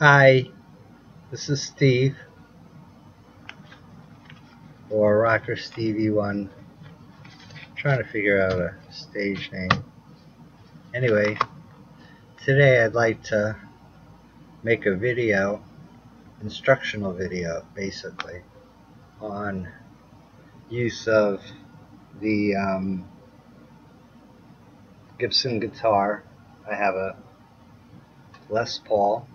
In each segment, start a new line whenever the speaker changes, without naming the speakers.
Hi, this is Steve, or Rocker Stevie One. Trying to figure out a stage name. Anyway, today I'd like to make a video, instructional video, basically, on use of the Gibson guitar. I have a Les Paul,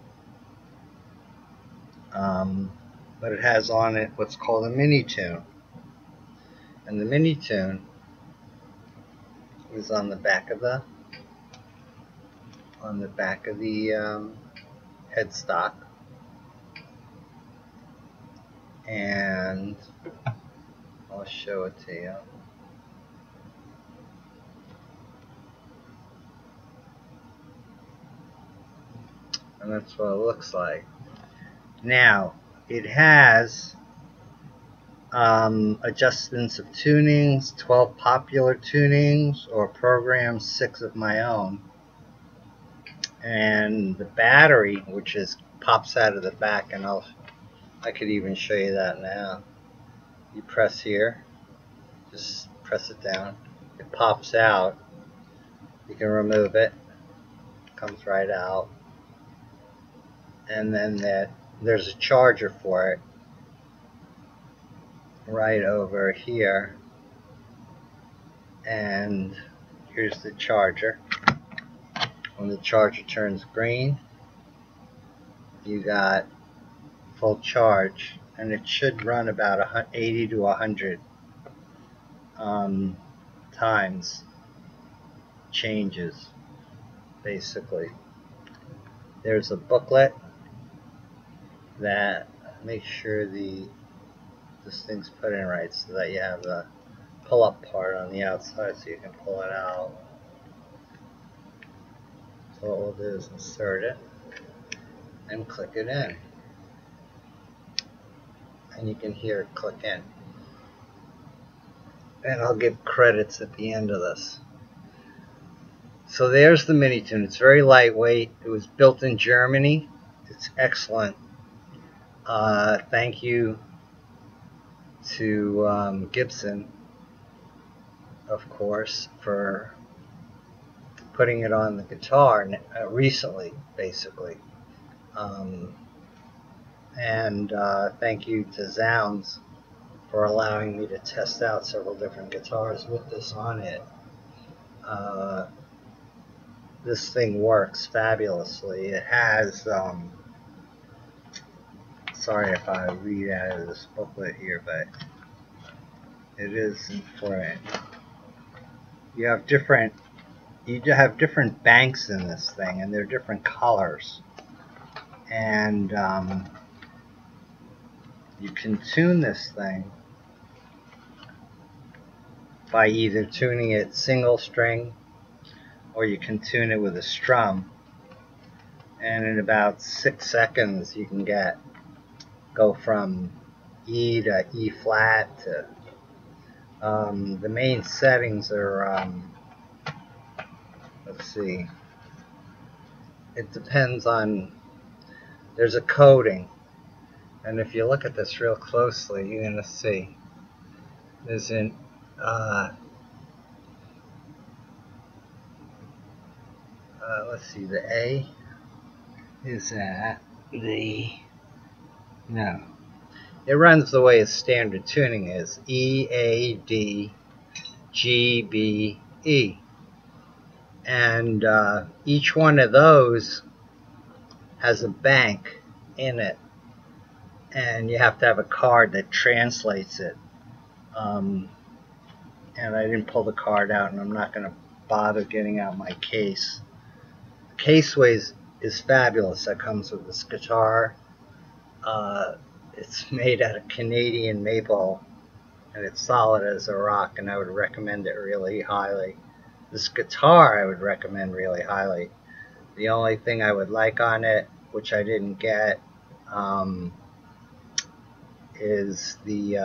but it has on it what's called a Min-etune, and the Min-etune is on the back of the headstock, and I'll show it to you. And that's what it looks like. Now, it has adjustments of tunings, 12 popular tunings, or programs, 6 of my own. And the battery, which pops out of the back, and I could even show you that now. You press here, just press it down. It pops out. You can remove it. It comes right out. And then there's a charger for it right over here, and here's the charger. When the charger turns green, you got full charge, and it should run about 80 to 100 times changes, basically. There's a booklet that makes sure this thing's put in right, so that you have the pull-up part on the outside so you can pull it out. So what we'll do is insert it and click it in, and you can hear it click in. And I'll give credits at the end of this. So there's the Min-etune. It's very lightweight. It was built in Germany. It's excellent. Thank you to Gibson, of course, for putting it on the guitar recently, basically. And thank you to Zounds for allowing me to test out several different guitars with this on it. This thing works fabulously. It has, sorry if I read out of this booklet here, but it is important. You have different banks in this thing, and they're different colors. And you can tune this thing by either tuning it single string, or you can tune it with a strum, and in about 6 seconds you can go from E to E flat to the main settings are let's see, it depends on, there's a coding, and if you look at this real closely, you're going to see there's an let's see, the A is at no, it runs the way its standard tuning is, E, A, D, G, B, E. And each one of those has a bank in it, and you have to have a card that translates it. And I didn't pull the card out, and I'm not going to bother getting out my case. The case is fabulous. That comes with this guitar. It's made out of Canadian maple, and it's solid as a rock, and I would recommend it really highly. This guitar I would recommend really highly. The only thing I would like on it, which I didn't get, is the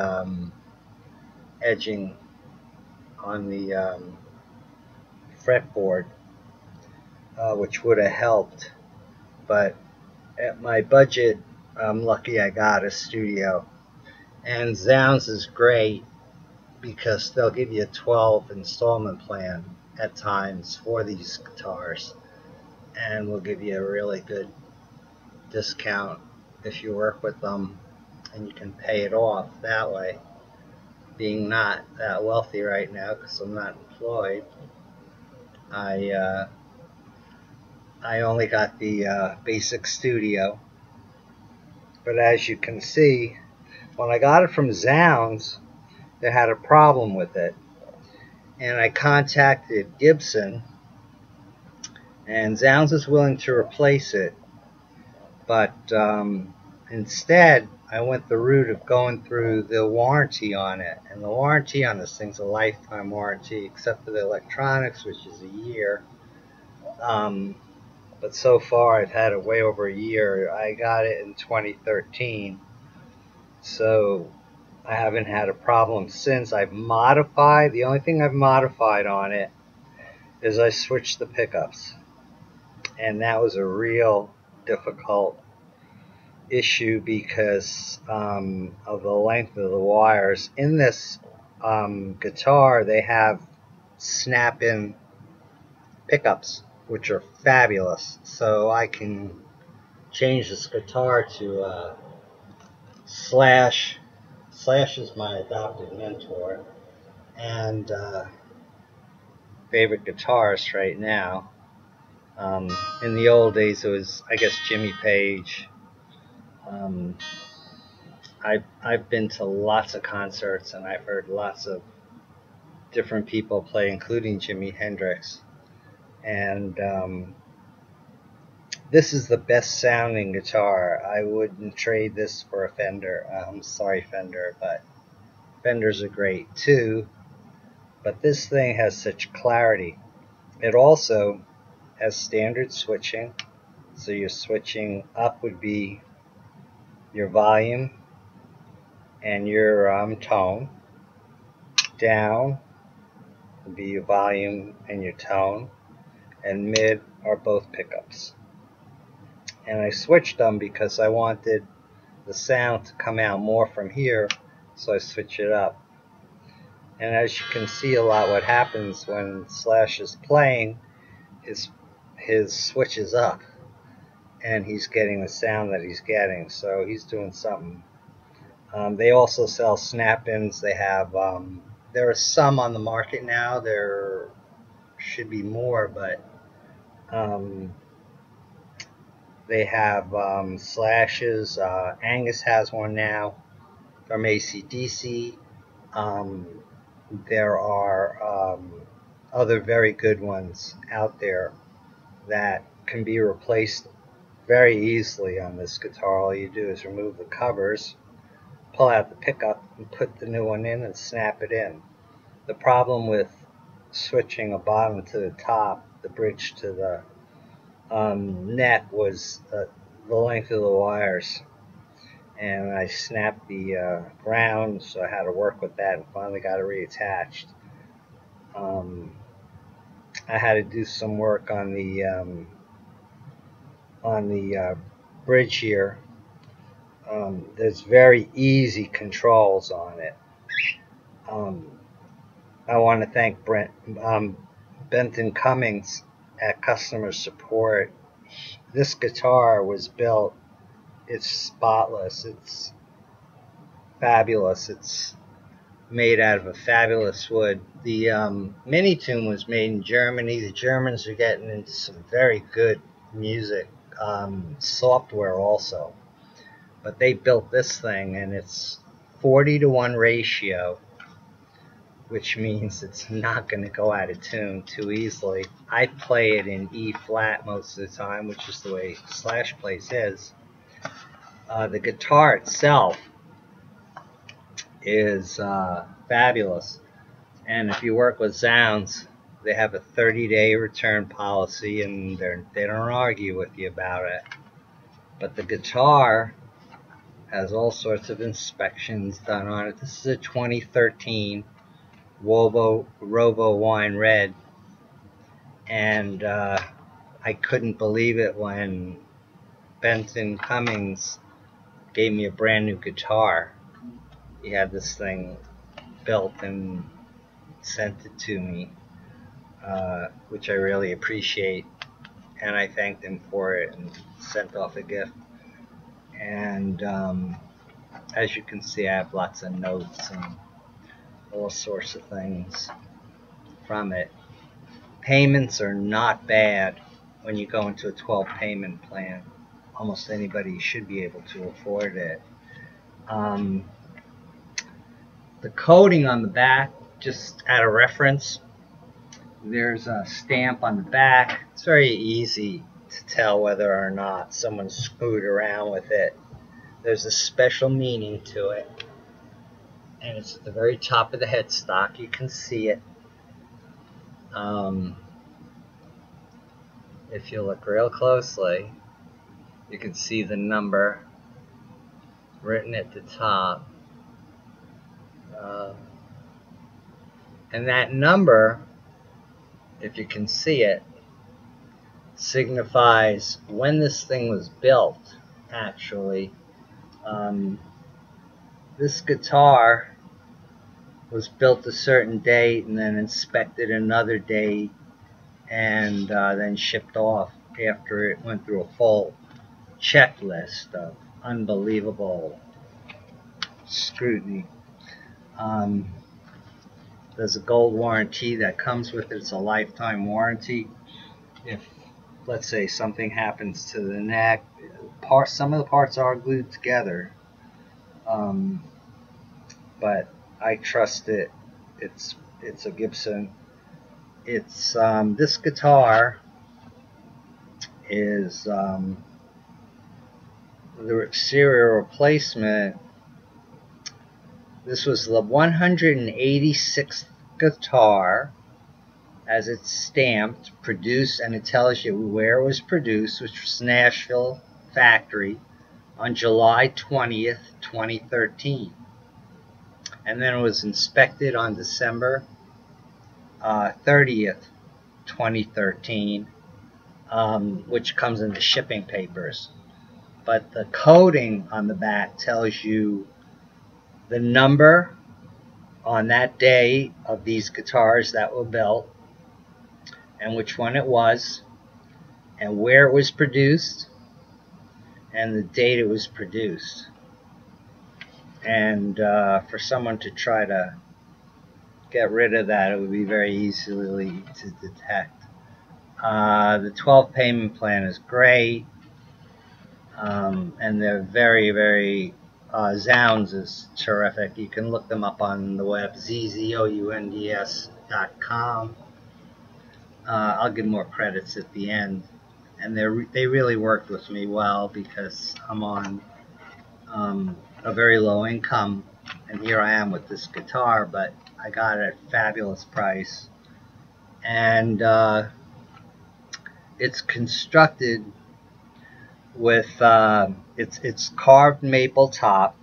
edging on the fretboard, which would have helped, but at my budget, I'm lucky I got a studio. And Zounds is great because they'll give you a 12 installment plan at times for these guitars, and will give you a really good discount if you work with them, and you can pay it off that way. Being not that wealthy right now because I'm not employed, I I only got the basic studio. But as you can see, when I got it from Zounds, they had a problem with it, and I contacted Gibson, and Zounds is willing to replace it, but instead I went the route of going through the warranty on it, and the warranty on this thing's a lifetime warranty except for the electronics, which is a year. But so far I've had it way over a year. I got it in 2013, so I haven't had a problem since. I've modified, the only thing I've modified on it is I switched the pickups, and that was a real difficult issue because of the length of the wires. In this guitar, they have snap-in pickups, which are fabulous. So I can change this guitar to Slash. Slash is my adopted mentor and favorite guitarist right now. In the old days, it was, I guess, Jimmy Page. I've been to lots of concerts, and I've heard lots of different people play, including Jimi Hendrix. And this is the best sounding guitar. I wouldn't trade this for a Fender. I'm sorry, Fender, but Fenders are great too. But this thing has such clarity. It also has standard switching. So your switching up would be your volume and your tone. Down would be your volume and your tone. And mid are both pickups. And I switched them because I wanted the sound to come out more from here, so I switch it up. And as you can see a lot, what happens when Slash is playing, his switch is up, and he's getting the sound that he's getting, so he's doing something. They also sell snap-ins. They have, there are some on the market now. There should be more, but they have Slashes. Angus has one now from AC/DC. There are other very good ones out there that can be replaced very easily on this guitar. All you do is remove the covers, pull out the pickup, and put the new one in and snap it in. The problem with switching a bottom to the top, the bridge to the net, was the length of the wires. And I snapped the ground, so I had to work with that and finally got it reattached. I had to do some work on the bridge here. There's very easy controls on it. I want to thank Benton Cummings at customer support. This guitar was built, it's spotless, it's fabulous, it's made out of a fabulous wood. The Min-etune was made in Germany. The Germans are getting into some very good music software also. But they built this thing, and it's 40-to-1 ratio, which means it's not going to go out of tune too easily. I play it in E flat most of the time, which is the way Slash plays his. The guitar itself is fabulous, and if you work with Zounds, they have a 30-day return policy, and they don't argue with you about it. But the guitar has all sorts of inspections done on it. This is a 2013 Rovo Wine Red, and I couldn't believe it when Benton Cummings gave me a brand new guitar. He had this thing built and sent it to me, which I really appreciate, and I thanked him for it and sent off a gift. And as you can see, I have lots of notes and all sorts of things from it. Payments are not bad when you go into a 12 payment plan. Almost anybody should be able to afford it. The coding on the back, just at a reference, there's a stamp on the back. It's very easy to tell whether or not someone screwed around with it. There's a special meaning to it, and it's at the very top of the headstock. You can see it. If you look real closely, you can see the number written at the top. And that number, if you can see it, signifies when this thing was built, actually. This guitar was built a certain date and then inspected another date and then shipped off after it went through a full checklist of unbelievable scrutiny. There's a gold warranty that comes with it. It's a lifetime warranty. If, let's say, something happens to the neck, some of the parts are glued together, but I trust it. It's a Gibson. It's this guitar is the serial replacement. This was the 186th guitar, as it's stamped, produced, and it tells you where it was produced, which was Nashville factory, on July 20th, 2013. And then it was inspected on December 30th, 2013, which comes in the shipping papers. But the coding on the back tells you the number on that day of these guitars that were built, and which one it was, and where it was produced, and the date it was produced. And for someone to try to get rid of that, it would be very easily to detect. The 12 payment plan is great, and they're very, very Zounds is terrific. You can look them up on the web, zzzounds.com. I'll give more credits at the end. And they really worked with me well because I'm on a very low income, and here I am with this guitar, but I got it at a fabulous price. And it's constructed with it's carved maple top,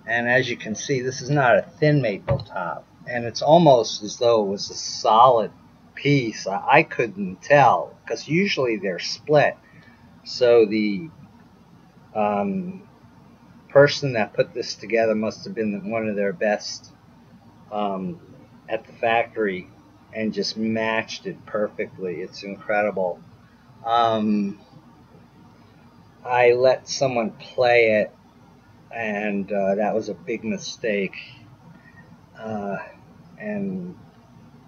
and as you can see, this is not a thin maple top, and it's almost as though it was a solid piece. I couldn't tell because usually they're split, so the person that put this together must have been one of their best at the factory and just matched it perfectly. It's incredible. I let someone play it, and that was a big mistake. And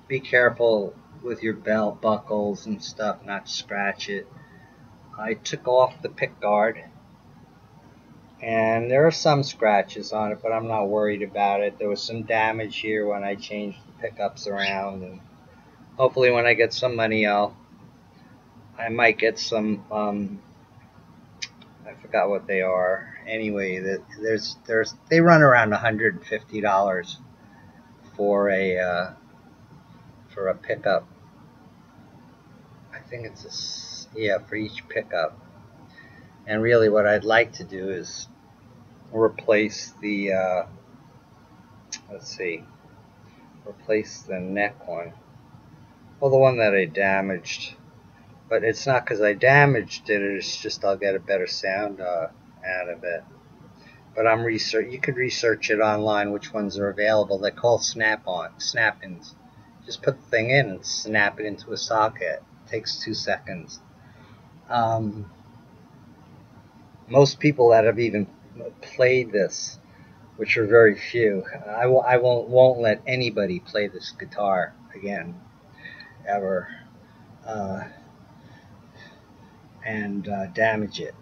be careful with your belt buckles and stuff, not to scratch it. I took off the pick guard, and there are some scratches on it, but I'm not worried about it. There was some damage here when I changed the pickups around, and hopefully when I get some money, I might get some I forgot what they are. Anyway, they run around $150 for a pickup. I think it's for each pickup. And really, what I'd like to do is replace the replace the neck one. Well, the one that I damaged. but it's not because I damaged it. It's just I'll get a better sound out of it. But you could research it online which ones are available. They're called snap-ins. Just put the thing in and snap it into a socket. It takes 2 seconds. Most people that have even played this, which are very few, I won't let anybody play this guitar again, ever, and damage it.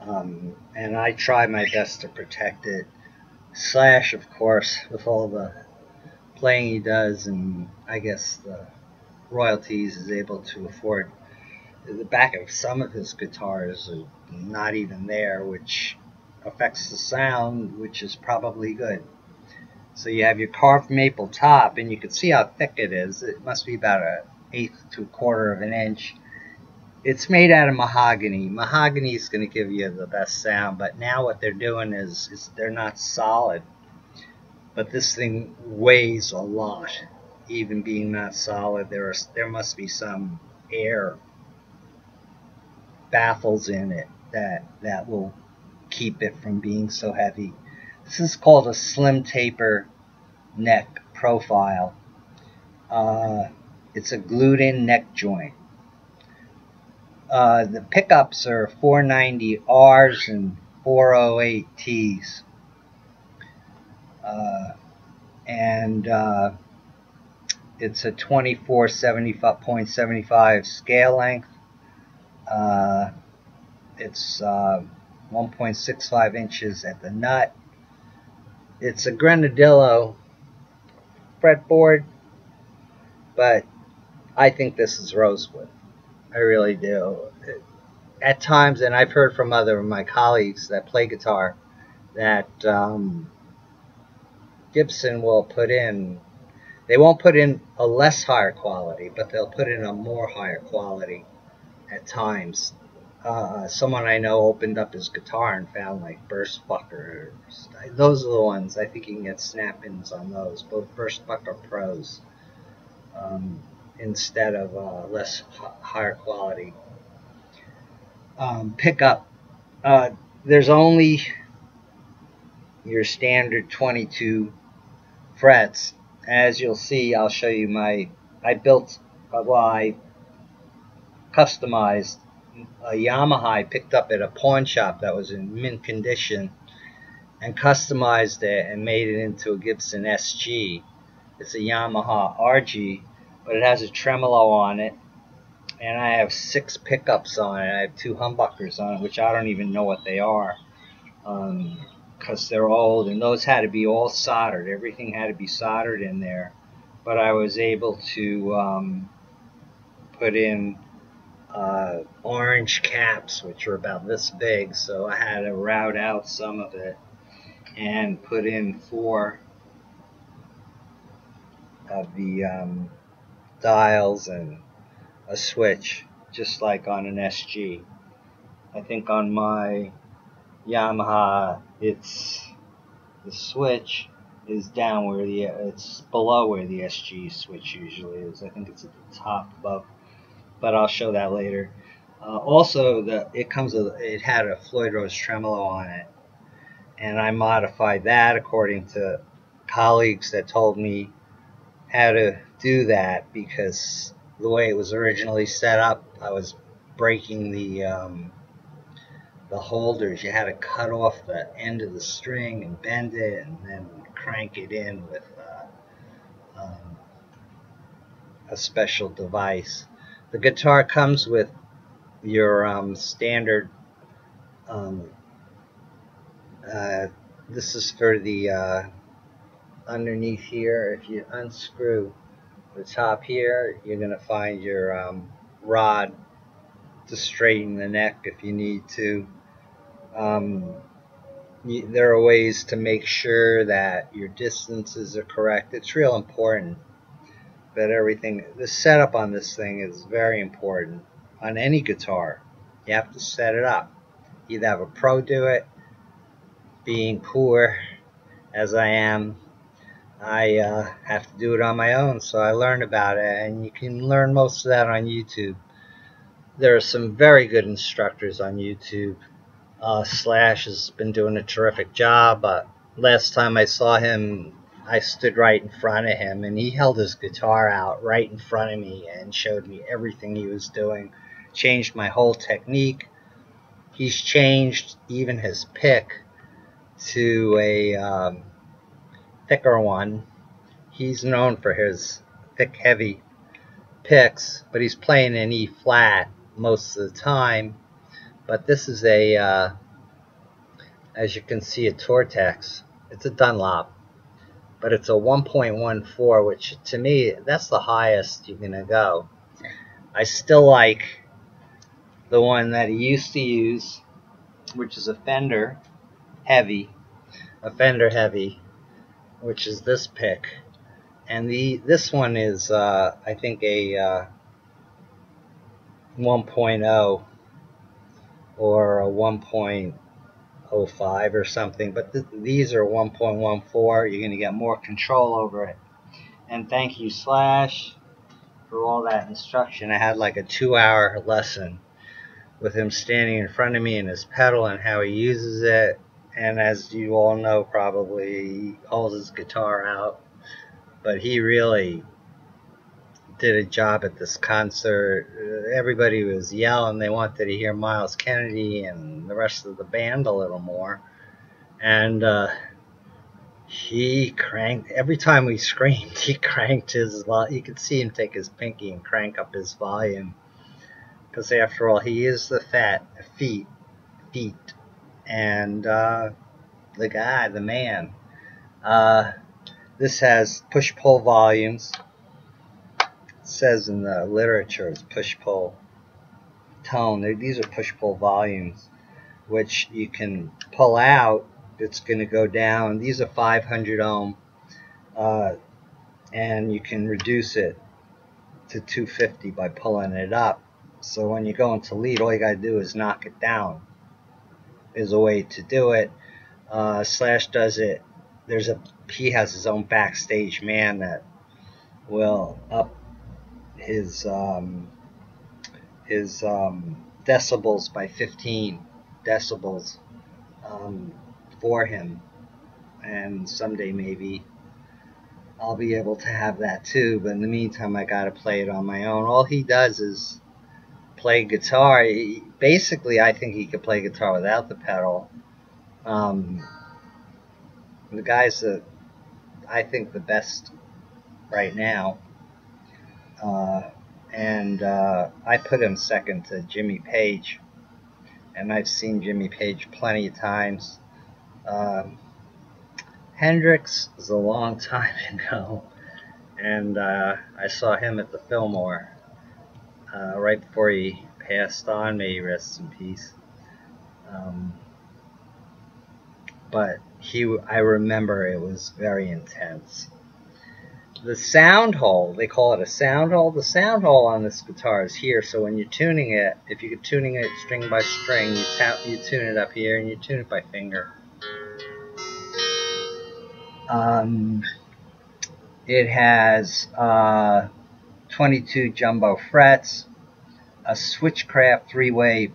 And I try my best to protect it. Slash, of course, with all the playing he does, and I guess the royalties, is able to afford. The back of some of his guitars are not even there, which affects the sound, which is probably good. So you have your carved maple top, and you can see how thick it is. It must be about 1/8 to 1/4 of an inch. It's made out of mahogany. Mahogany is going to give you the best sound, but now what they're doing is they're not solid. But this thing weighs a lot. Even being not solid, there must be some air baffles in it that will keep it from being so heavy. This is called a slim taper neck profile. It's a glued in neck joint. The pickups are 490 R's and 408 T's. And it's a 24.75 scale length. It's 1.65 inches at the nut. It's a Grenadillo fretboard, but I think this is rosewood. I really do. At times, and I've heard from other of my colleagues that play guitar, that Gibson will put in, they won't put in a less higher quality, but they'll put in a more higher quality at times. Someone I know opened up his guitar and found like Burstbuckers. Those are the ones. I think you can get snap-ins on those, both Burstbucker Pros, instead of less higher quality. Pickup. There's only your standard 22 frets. As you'll see, I'll show you I customized a Yamaha I picked up at a pawn shop that was in mint condition, and customized it and made it into a Gibson SG. It's a Yamaha RG, but it has a tremolo on it, and I have 6 pickups on it. I have 2 humbuckers on it, which I don't even know what they are, because they're old, and those had to be all soldered. Everything had to be soldered in there, but I was able to put in orange caps, which are about this big, so I had to route out some of it and put in 4 of the dials and a switch, just like on an SG. I think on my Yamaha, it's the switch is down where it's below where the SG switch usually is. I think it's at the top above, but I'll show that later. Also, it had a Floyd Rose tremolo on it, and I modified that according to colleagues that told me how to do that, because the way it was originally set up, I was breaking the holders. You had to cut off the end of the string and bend it and then crank it in with a special device. The guitar comes with your standard, this is for the underneath here. If you unscrew the top here, you're going to find your rod to straighten the neck if you need to. There are ways to make sure that your distances are correct. It's real important that the setup on this thing is very important. On any guitar, you have to set it up. Either have a pro do it. Being poor as I am, I have to do it on my own, so I learned about it, and you can learn most of that on YouTube. there are some very good instructors on YouTube. Slash has been doing a terrific job. Last time I saw him, I stood right in front of him, and he held his guitar out right in front of me and showed me everything he was doing. Changed my whole technique. He's changed even his pick to a thicker one. He's known for his thick, heavy picks, but he's playing in E flat most of the time. But this is as you can see, a Tortex. It's a Dunlop, but it's a 1.14, which to me, that's the highest you're going to go. I still like the one that he used to use, which is a Fender Heavy, which is this pick. And this one is, I think, a 1.0 or a 1.05 or something. But these are 1.14. You're going to get more control over it. And thank you, Slash, for all that instruction. I had like a 2-hour lesson with him standing in front of me and his pedal and how he uses it. And as you all know, probably, he holds his guitar out. But he really did a job at this concert. Everybody was yelling. They wanted to hear Miles Kennedy and the rest of the band a little more. And he cranked, every time we screamed, he cranked his volume. You could see him take his pinky and crank up his volume. Because after all, he is the feet. And the guy, the man. This has push-pull volumes. It says in the literature it's push-pull tone. These are push-pull volumes, which you can pull out. It's going to go down. These are 500 ohm, and you can reduce it to 250 by pulling it up. So when you go into lead, all you got to do is knock it down. There's a way to do it. Slash does it. He has his own backstage man that will up his decibels by 15 decibels for him, and someday maybe I'll be able to have that too, but in the meantime I gotta play it on my own. All he does is play guitar. Basically, I think he could play guitar without the pedal. The guy's I think the best right now, and I put him second to Jimmy Page, and I've seen Jimmy Page plenty of times. Hendrix was a long time ago, and I saw him at the Fillmore right before he passed on. May he rest in peace. But I remember it was very intense. The sound hole, they call it a sound hole. The sound hole on this guitar is here, so when you're tuning it, if you're tuning it string by string, you tune it up here and you tune it by finger. It has 22 jumbo frets, a Switchcraft 3-way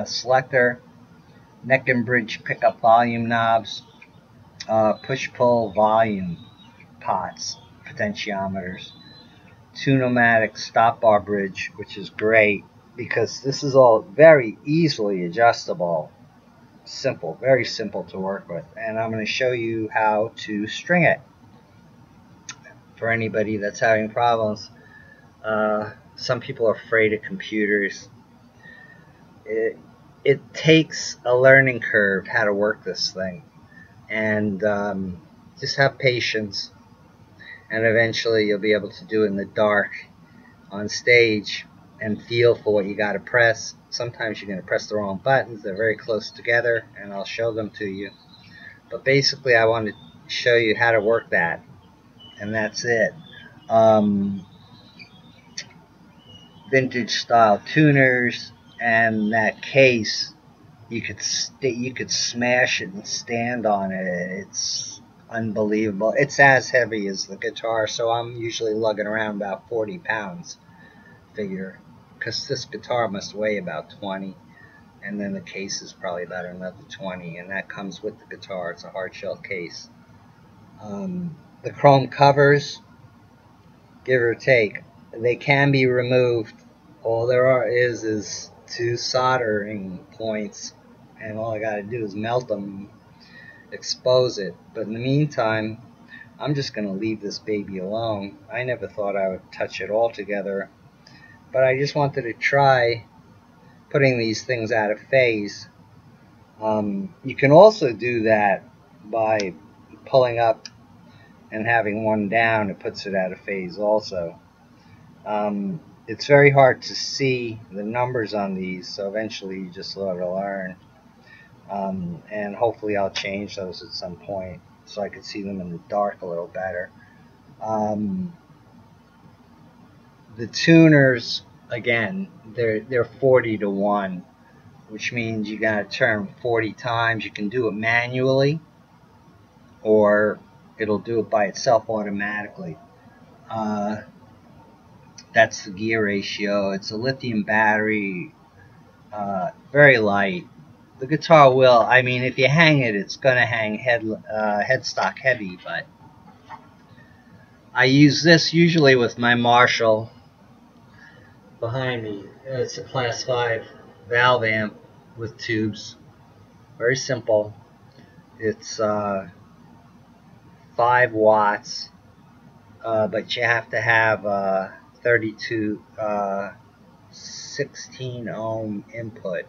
selector, neck and bridge pickup volume knobs, push-pull volume pots, potentiometers, 2 pneumatic stop bar bridge, which is great because this is all very easily adjustable. Simple, very simple to work with, and I'm going to show you how to string it for anybody that's having problems. Some people are afraid of computers. It takes a learning curve how to work this thing, and just have patience, and eventually you'll be able to do it in the dark on stage and feel for what you got to press. Sometimes you're going to press the wrong buttons. They're very close together, and I'll show them to you. But basically, I want to show you how to work that, and that's it. Vintage style tuners and that case, you could smash it and stand on it. It's unbelievable. It's as heavy as the guitar, so I'm usually lugging around about 40 pounds, figure. because this guitar must weigh about 20, and then the case is probably about another 20, and that comes with the guitar. It's a hard shell case. The chrome covers, give or take, they can be removed. All there is 2 soldering points, and all I got to do is melt them, expose it. But in the meantime, I'm just going to leave this baby alone. I never thought I would touch it all together, but I just wanted to try putting these things out of phase. You can also do that by pulling up and having one down. It puts it out of phase also. It's very hard to see the numbers on these, so eventually you just ought to learn. And hopefully I'll change those at some point so I could see them in the dark a little better. The tuners, again, they're 40 to 1, which means you got to turn 40 times. You can do it manually, or it'll do it by itself automatically. That's the gear ratio. It's a lithium battery, very light. The guitar will, I mean, if you hang it, it's going to hang headstock heavy, but I use this usually with my Marshall behind me. It's a class 5 valve amp with tubes. Very simple. It's 5 watts, but you have to have 16 ohm input.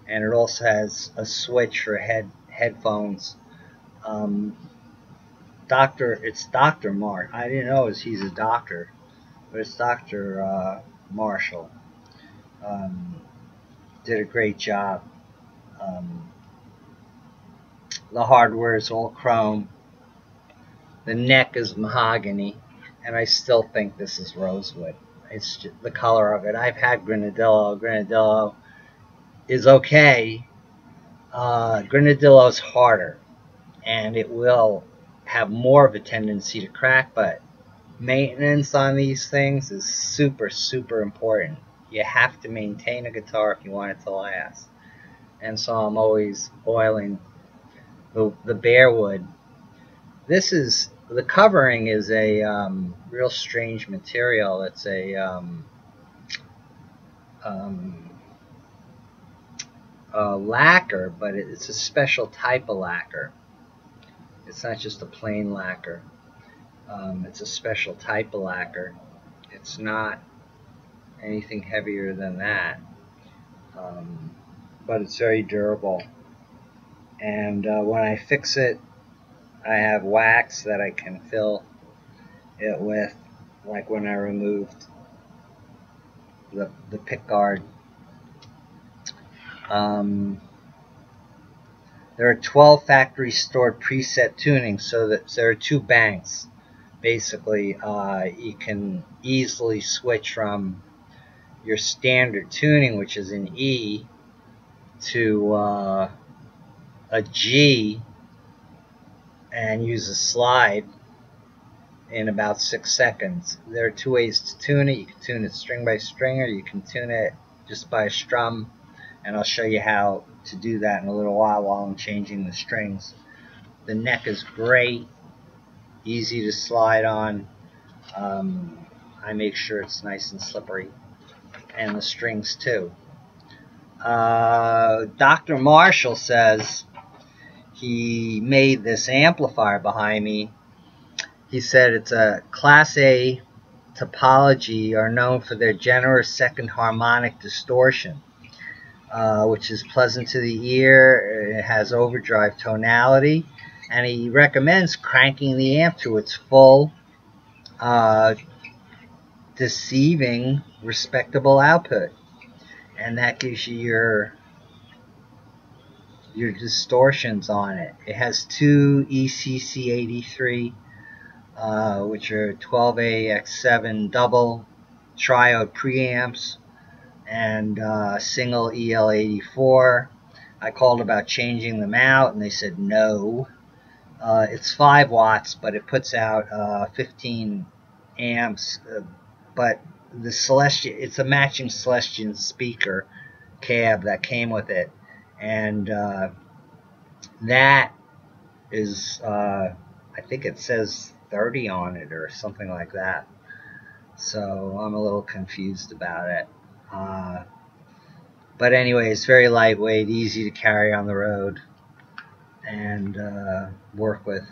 And it also has a switch for headphones. It's Dr. Mark. I didn't know he's a doctor, but it's Dr. Marshall. Did a great job. The hardware is all chrome. The neck is mahogany, and I still think this is rosewood. It's just the color of it. I've had Granadillo. Granadillo is okay. Granadillo is harder, and it will have more of a tendency to crack, but maintenance on these things is super, super important. You have to maintain a guitar if you want it to last. And so I'm always oiling the bare wood. The covering is a real strange material. It's a lacquer, but it's a special type of lacquer. It's not just a plain lacquer. It's a special type of lacquer. It's not anything heavier than that, but it's very durable. And when I fix it, I have wax that I can fill it with, like when I removed the pick guard. There are 12 factory stored preset tunings, so that there are 2 banks. Basically, you can easily switch from your standard tuning, which is an E, to a G, and use a slide in about 6 seconds. There are 2 ways to tune it. You can tune it string by string, or you can tune it just by a strum, and I'll show you how to do that in a little while I'm changing the strings. The neck is great, easy to slide on. I make sure it's nice and slippery, and the strings too. Dr. Marshall says he made this amplifier behind me. He said it's a Class A topology, are known for their generous second harmonic distortion, which is pleasant to the ear. It has overdrive tonality, and he recommends cranking the amp to its full, deceiving, respectable output, and that gives you your distortions on it. It has 2 ECC83, which are 12AX7 double triode preamps, and single EL84. I called about changing them out, and they said no. It's 5 watts, but it puts out 15 amps, but the Celestion, it's a matching Celestion speaker cab that came with it, and that is I think it says 30 on it or something like that. So I'm a little confused about it. But anyway, it's very lightweight, easy to carry on the road and work with.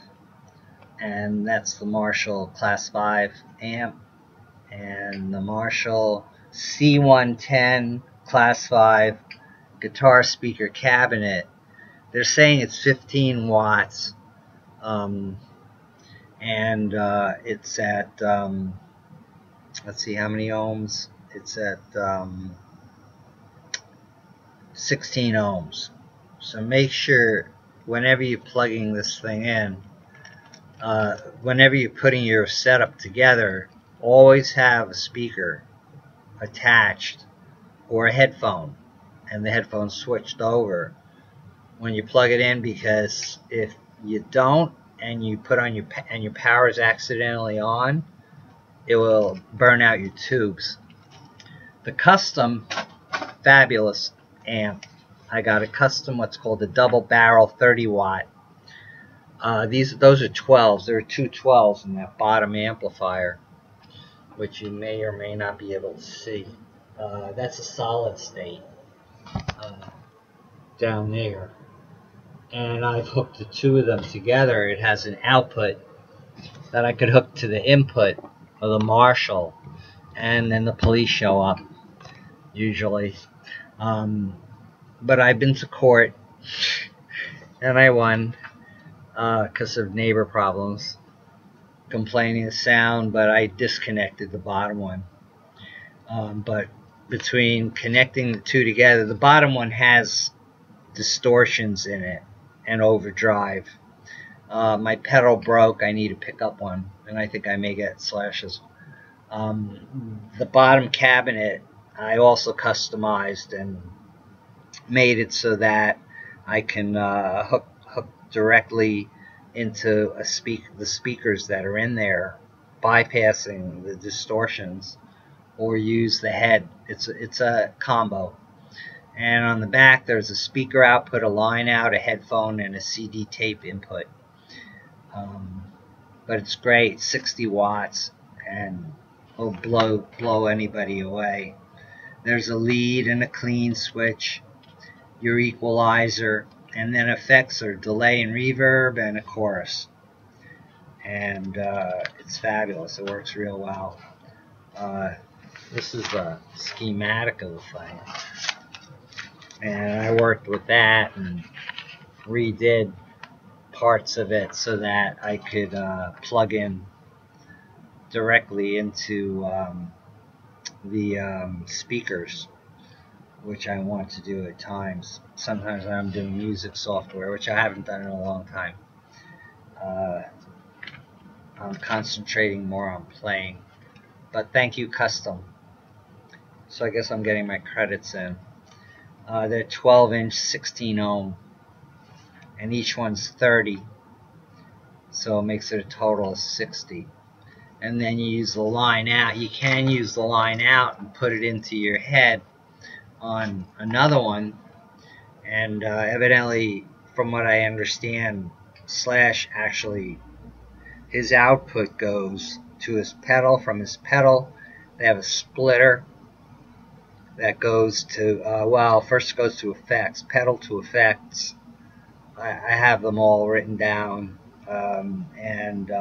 And that's the Marshall Class 5 amp and the Marshall C110 Class 5 guitar speaker cabinet. They're saying it's 15 watts. And it's at, let's see how many ohms. It's at 16 ohms. So make sure whenever you're plugging this thing in, whenever you're putting your setup together, always have a speaker attached or a headphone, and the headphone switched over when you plug it in, because if you don't and you put on your power is accidentally on, it will burn out your tubes. The custom fabulous amp, I got a custom what's called a double barrel 30 watt. Those are 12s. There are two 12s in that bottom amplifier, which you may or may not be able to see. That's a solid state down there. And I've hooked the two of them together. It has an output that I could hook to the input of the Marshall, and then the police show up, usually. But I've been to court, and I won because of neighbor problems, complaining of sound, but I disconnected the bottom one. But between connecting the two together, the bottom one has distortions in it and overdrive. My pedal broke. I need to pick up one, and I think I may get slashes. The bottom cabinet I also customized and made it so that I can hook directly into the speakers that are in there, bypassing the distortions, or use the head. It's a combo. And on the back there's a speaker output, a line out, a headphone, and a CD tape input. But it's great, 60 watts, and will blow anybody away. There's a lead and a clean switch, your equalizer, and then effects are delay and reverb, and a chorus. And it's fabulous. It works real well. This is a schematic of the thing, and I worked with that and redid parts of it so that I could plug in directly into the speakers, which I want to do at times. Sometimes I'm doing music software, which I haven't done in a long time. I'm concentrating more on playing. But thank you, Custom. So I guess I'm getting my credits in. They're 12-inch, 16 ohm, and each one's 30, so it makes it a total of 60. And then you use the line out. You can use the line out and put it into your head on another one, and evidently, from what I understand, Slash actually, his output goes to his pedal. From his pedal, they have a splitter that goes to, well, first it goes to effects, pedal to effects. I have them all written down, and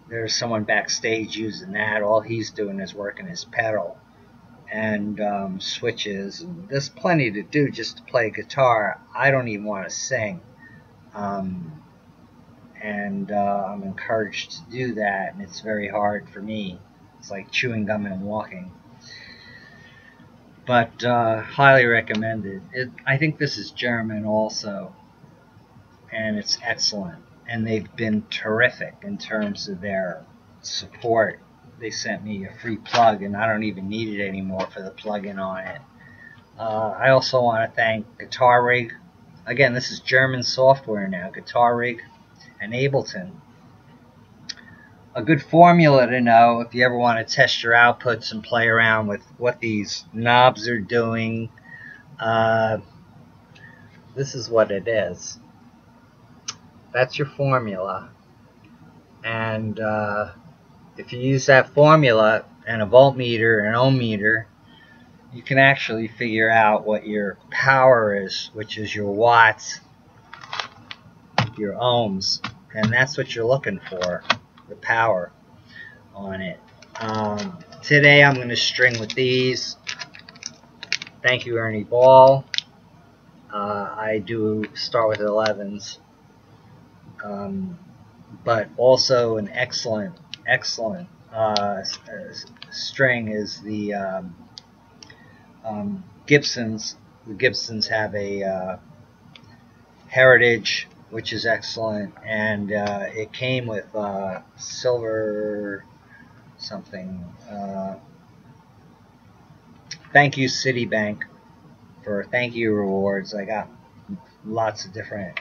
there's someone backstage using that. All he's doing is working his pedal and switches. And there's plenty to do just to play guitar. I don't even want to sing, and I'm encouraged to do that, and it's very hard for me. It's like chewing gum and walking. But highly recommended. I think this is German also, and it's excellent. And they've been terrific in terms of their support. They sent me a free plug, and I don't even need it anymore for the plug-in on it. I also want to thank Guitar Rig. Again, this is German software now. Guitar Rig and Ableton. a good formula to know if you ever want to test your outputs and play around with what these knobs are doing. This is what it is. That's your formula. And if you use that formula and a voltmeter and an ohm meter, you can actually figure out what your power is, which is your watts, your ohms, and that's what you're looking for, the power on it. Today I'm going to string with these. Thank you, Ernie Ball. I do start with 11s, but also an excellent string is the Gibsons. The Gibsons have a Heritage, which is excellent, and it came with silver something. Thank you, Citibank, for thank you rewards. I got lots of different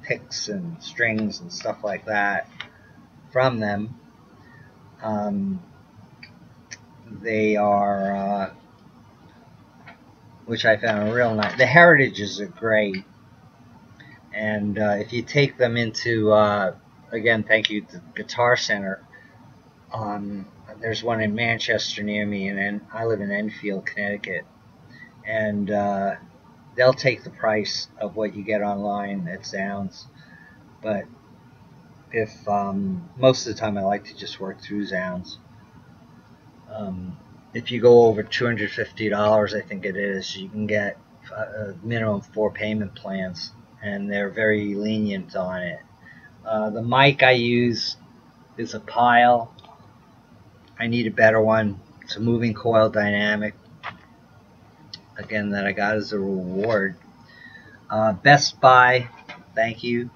picks and strings and stuff like that from them. They are, which I found real nice. The Heritages are great, and if you take them into, again, thank you to Guitar Center. There's one in Manchester near me, and I live in Enfield, Connecticut, and they'll take the price of what you get online at Sounds. But if most of the time I like to just work through Sounds. If you go over $250, I think it is, you can get a minimum 4 payment plans, and they're very lenient on it. The mic I use is a Pile. I need a better one. It's a moving coil dynamic, again, that I got as a reward. Best Buy, thank you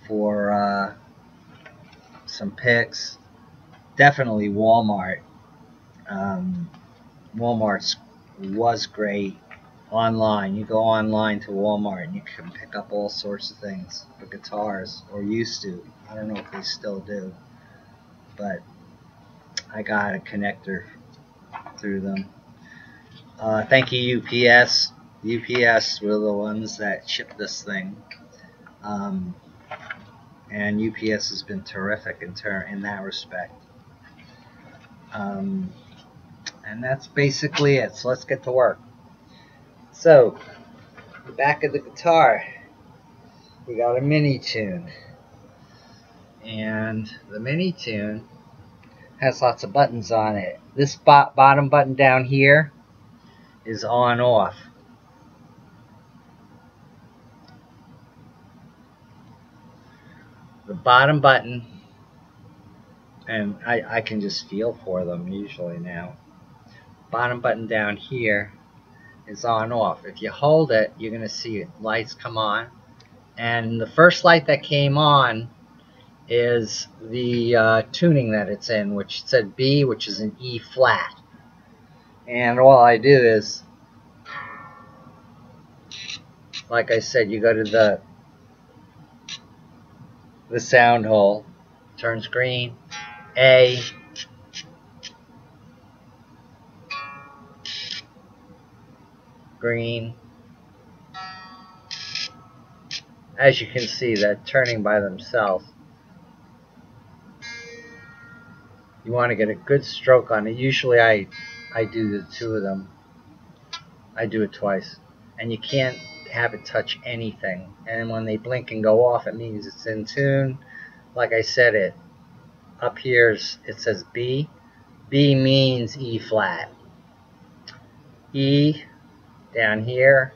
for some picks. Definitely Walmart. Walmart was great online. You go online to Walmart and you can pick up all sorts of things for guitars, or used to. I don't know if they still do, but I got a connector through them. Thank you, UPS. UPS were the ones that shipped this thing, and UPS has been terrific in that respect. And that's basically it. So let's get to work. So, the back of the guitar, we got a Min-etune, and the Min-etune has lots of buttons on it. This bottom button down here is on/off. The bottom button, and I can just feel for them usually now. Bottom button down here is on/off. If you hold it, you're going to see lights come on, and the first light that came on is the tuning that it's in, which said B, which is an E flat. And all I do is, like I said, you go to the sound hole, turns green, A, green. As you can see, they're turning by themselves. You want to get a good stroke on it. Usually I do the 2 of them. I do it twice. And you can't have it touch anything. And when they blink and go off, it means it's in tune. Like I said, up here it says B. B means E flat. E down here,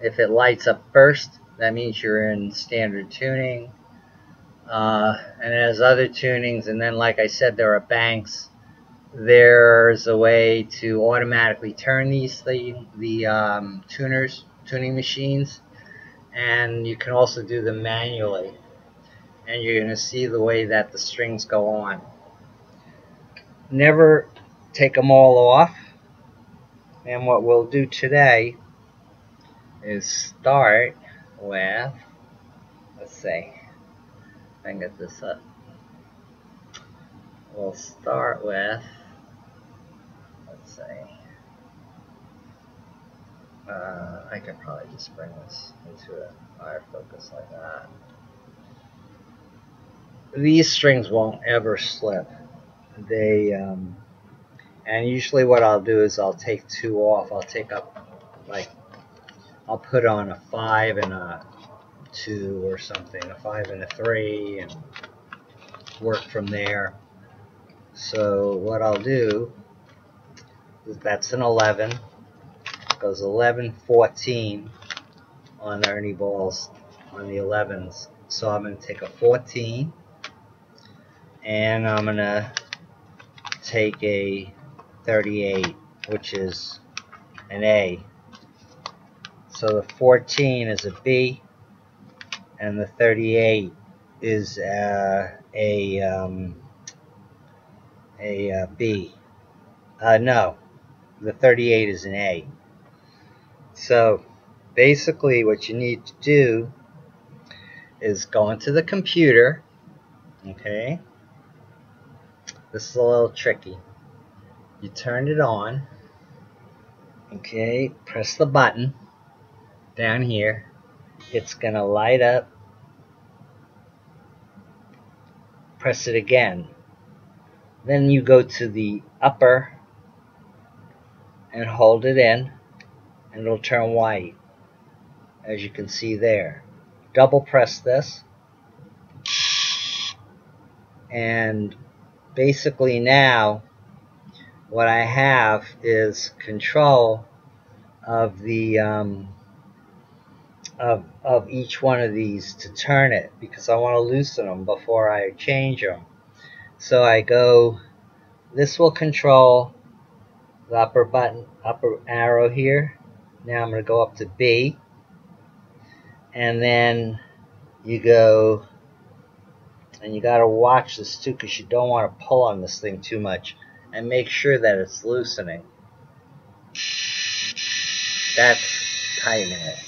if it lights up first, that means you're in standard tuning. And it has other tunings, and then, like I said, there are banks. There's a way to automatically turn these tuning machines, and you can also do them manually. And you're going to see the way that the strings go on. Never take them all off. And what we'll do today is start with, let's see, I can get this up. We'll start with, let's say, I could probably just bring this into a higher focus like that. These strings won't ever slip. They, and usually what I'll do is I'll take 2 off. I'll take up, like, I'll put on a 5 and a 2 or something, a 5 and a 3, and work from there. So what I'll do is that's an 11. Goes 11, 14 on Ernie balls on the 11s. So I'm going to take a 14 and I'm going to take a 38, which is an A. So the 14 is a B and the 38 is a B. No, the 38 is an A. So basically what you need to do is go into the computer. Okay, this is a little tricky. You turn it on. Okay, press the button down here. It's gonna light up. Press it again. Then you go to the upper and hold it in, and it'll turn white, as you can see there. Double press this, and basically now what I have is control of the of each one of these to turn it, because I want to loosen them before I change them. So I go, this will control the upper button, upper arrow here. Now I'm going to go up to B, and then you go, and you got to watch this too, because you don't want to pull on this thing too much, and make sure that it's loosening. That's tightening it.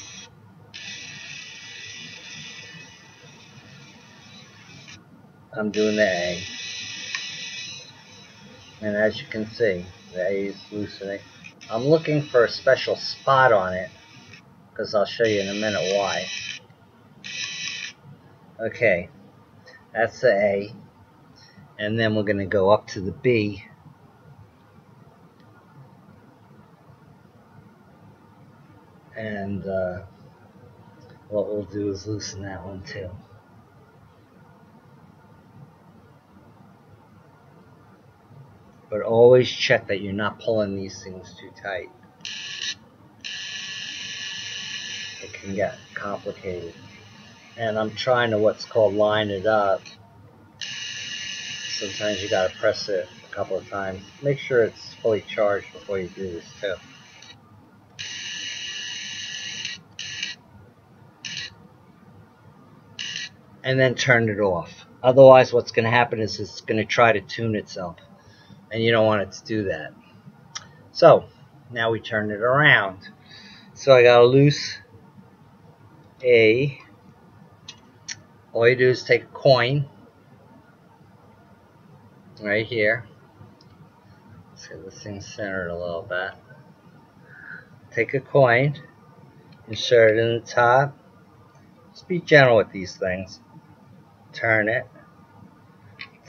I'm doing the A, and as you can see, the A is loosening. I'm looking for a special spot on it, because I'll show you in a minute why. Okay, that's the A, and then we're going to go up to the B, and what we'll do is loosen that one too. But always check that you're not pulling these things too tight. It can get complicated. And I'm trying to what's called line it up. Sometimes you gotta press it a couple of times. Make sure it's fully charged before you do this too. And then turn it off. Otherwise what's gonna happen is it's gonna try to tune itself, and you don't want it to do that. So now we turn it around. So I got a loose A. All you do is take a coin right here. Let's get this thing centered a little bit. Take a coin, insert it in the top. Just be gentle with these things. Turn it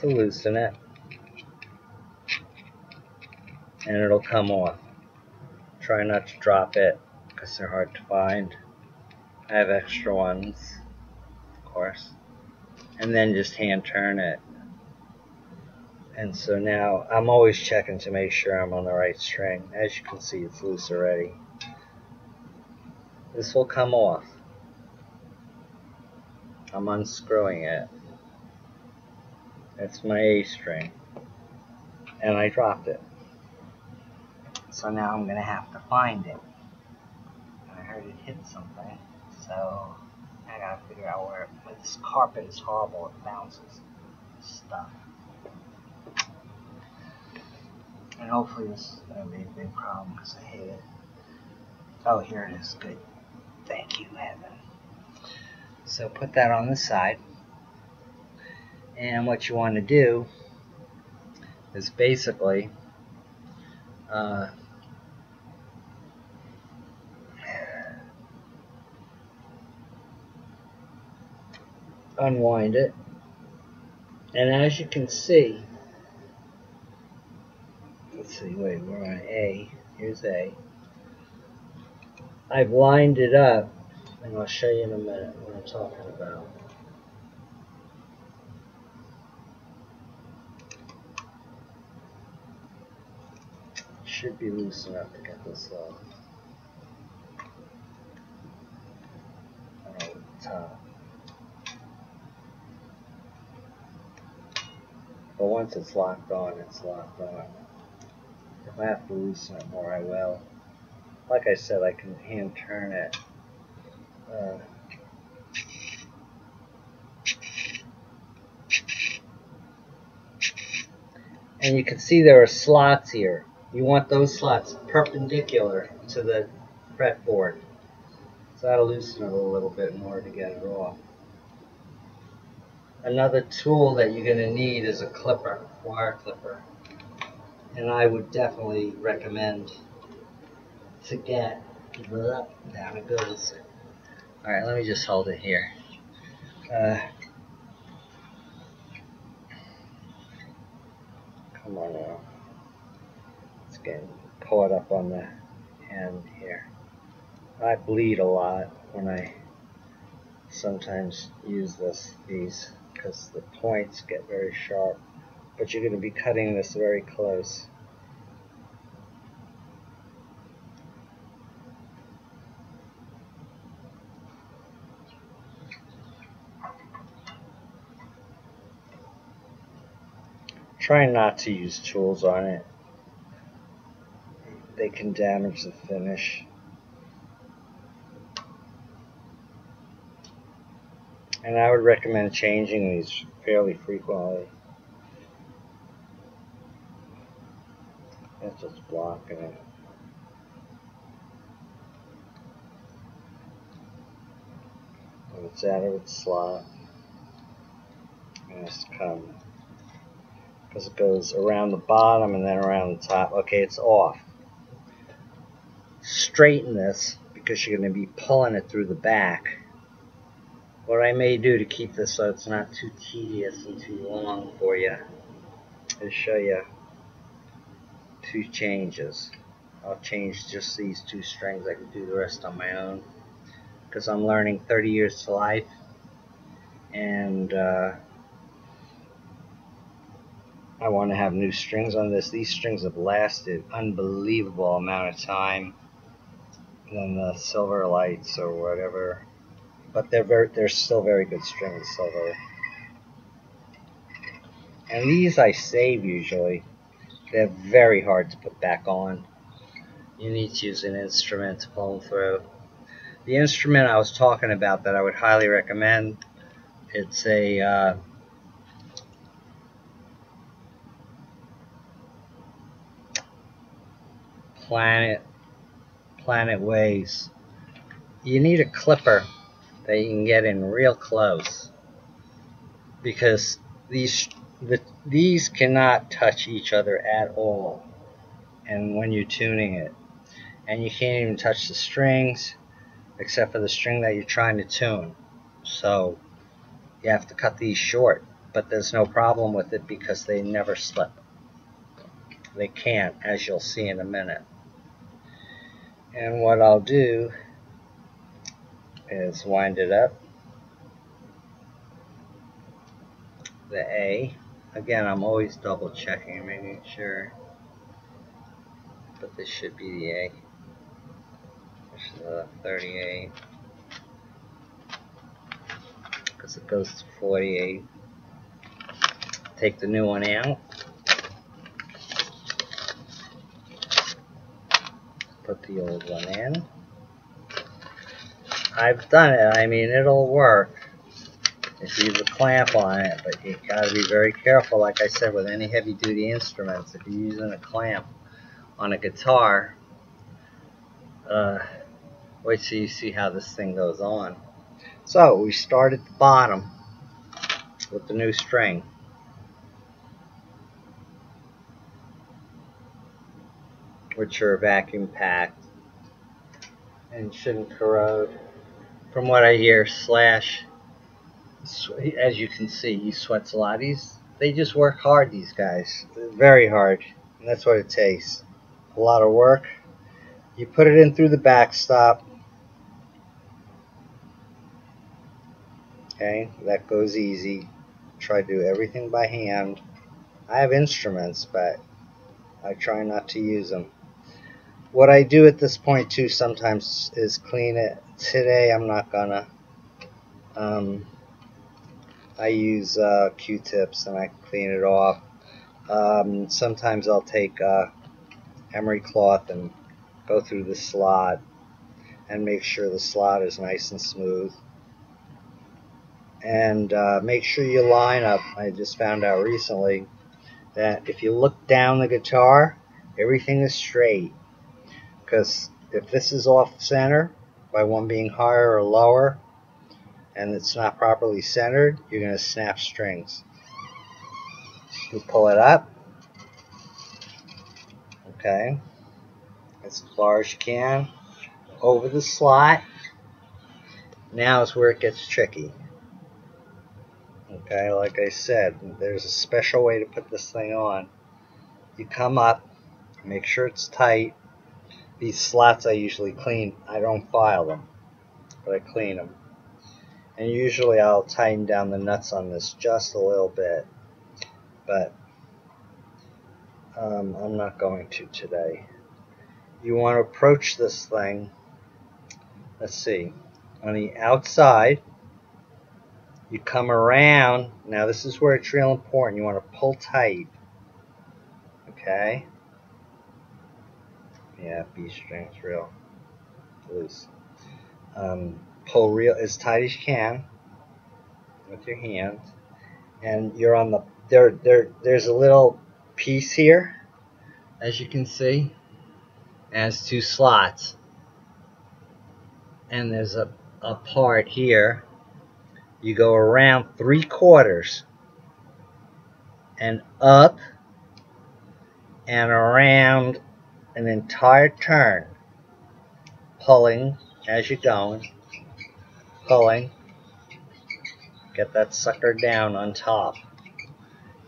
to loosen it, and it'll come off. Try not to drop it, because they're hard to find. I have extra ones, of course. And then just hand turn it. And so now I'm always checking to make sure I'm on the right string. As you can see, it's loose already. This will come off. I'm unscrewing it. It's my A string. And I dropped it. So now I'm going to have to find it. I heard it hit something, so I gotta figure out where. But this carpet is horrible, it bounces stuff. And hopefully this is gonna be a big problem, because I hate it. Oh, here it is, good. Thank you, heaven. So put that on the side. And what you want to do is basically unwind it. And as you can see, let's see, wait, we're on A. Here's A. I've lined it up, and I'll show you in a minute what I'm talking about. Should be loose enough to get this off. Over the top. But once it's locked on, it's locked on. If I have to loosen it more, I will. Like I said, I can hand turn it. And you can see there are slots here. You want those slots perpendicular to the fretboard. So that'll loosen it a little bit in order to get it off. Another tool that you're going to need is a clipper, wire clipper. And I would definitely recommend to get, down it goes. Alright, let me just hold it here. Come on now. It's getting caught up on the end here. I bleed a lot when I sometimes use these because the points get very sharp. But you're going to be cutting this very close. Try not to use tools on it. They can damage the finish. And I would recommend changing these fairly frequently. That's just blocking it. When it's out of its slot, it has to come, because it goes around the bottom and then around the top. Okay, it's off. Straighten this because you're going to be pulling it through the back. What I may do to keep this so it's not too tedious and too long for you is show you two changes. I'll change just these two strings. I can do the rest on my own because I'm learning 30 years to life, and I want to have new strings on this. These strings have lasted unbelievable amount of time than the silver lights or whatever, but they're still very good strings, silver. And these I save usually. They're very hard to put back on. You need to use an instrument to pull them through. The instrument I was talking about that I would highly recommend, it's a Planet Waves. You need a clipper that you can get in real close, because these cannot touch each other at all, and when you're tuning it, and you can't even touch the strings except for the string that you're trying to tune. So you have to cut these short, but there's no problem with it because they never slip. They can't, as you'll see in a minute. And what I'll do is wind it up. The A. Again, I'm always double checking, making sure. But this should be the A. This is the 38. Because it goes to 48. Take the new one out. Put the old one in. I've done it. I mean, it'll work if you use a clamp on it, but you gotta be very careful, like I said, with any heavy duty instruments. If you're using a clamp on a guitar, wait till you see how this thing goes on. So we start at the bottom with the new string. Which are vacuum packed and shouldn't corrode. From what I hear, Slash, as you can see, he sweats a lot. They just work hard, these guys. Very hard. And that's what it takes. A lot of work. You put it in through the backstop. Okay, that goes easy. Try to do everything by hand. I have instruments, but I try not to use them. What I do at this point too sometimes is clean it. Today I'm not gonna. I use Q-tips and I clean it off. Sometimes I'll take emery cloth and go through the slot and make sure the slot is nice and smooth. And make sure you line up. I just found out recently that if you look down the guitar, everything is straight. Because if this is off center, by one being higher or lower, and it's not properly centered, you're going to snap strings. You pull it up, okay, as far as you can, over the slot. Now is where it gets tricky. Okay, like I said, there's a special way to put this thing on. You come up, make sure it's tight. These slots I usually clean. I don't file them, but I clean them. And usually I'll tighten down the nuts on this just a little bit, but I'm not going to today. You want to approach this thing, let's see, on the outside. You come around. Now this is where it's real important. You want to pull tight. Okay? Yeah, B string's real loose. Pull real as tight as you can with your hands. And you're on the there's a little piece here, as you can see. It has two slots. And there's a part here. You go around 3/4 and up and around an entire turn, pulling as you're going, pulling, get that sucker down on top.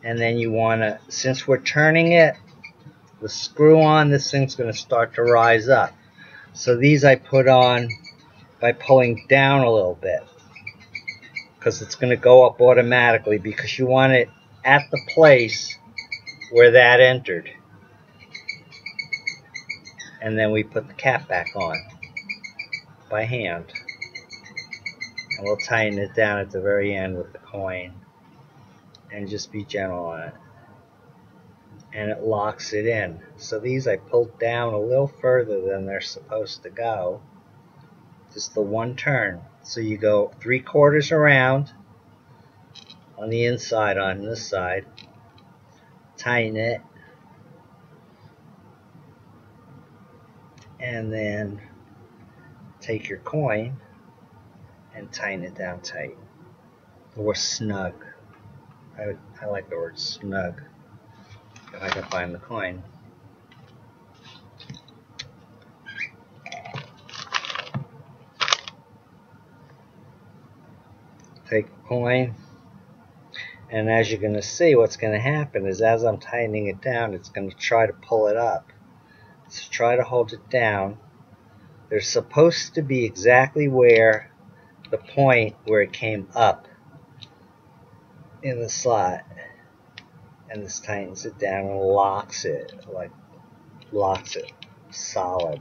And then you want to, since we're turning it, the screw on, this thing's going to start to rise up. So these I put on by pulling down a little bit, because it's going to go up automatically, because you want it at the place where that entered. And then we put the cap back on by hand. And we'll tighten it down at the very end with the coin. And just be gentle on it. And it locks it in. So these I pulled down a little further than they're supposed to go. Just the one turn. So you go 3/4 around on the inside, on this side. Tighten it. And then take your coin and tighten it down tight. Or snug. I like the word snug. If I can find the coin. Take the coin. And as you're going to see, what's going to happen is as I'm tightening it down, it's going to try to pull it up. So try to hold it down. They're supposed to be exactly where the point where it came up in the slot. And this tightens it down and locks it, like locks it solid.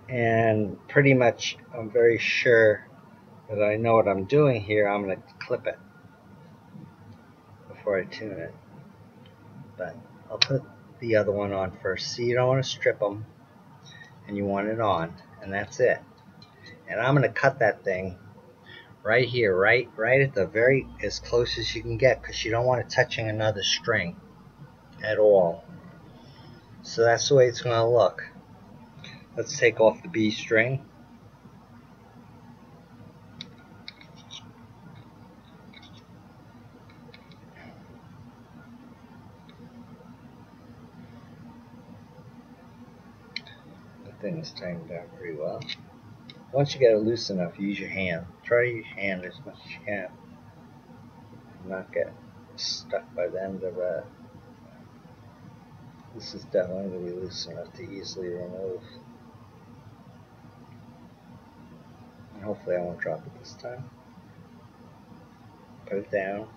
And pretty much, I'm very sure that I know what I'm doing here. I'm going to clip it before I tune it. But I'll put the other one on first. See, you don't want to strip them, and you want it on, and that's it. And I'm going to cut that thing right here, right at the very, as close as you can get, because you don't want it touching another string. at all. So that's the way it's going to look. Let's take off the B string. The thing is tightened down pretty well. Once you get it loose enough, use your hand. Try to use your hand as much as you can. Not get stuck by the end of it. This is definitely going to be loose enough to easily remove. And hopefully I won't drop it this time. Put it down.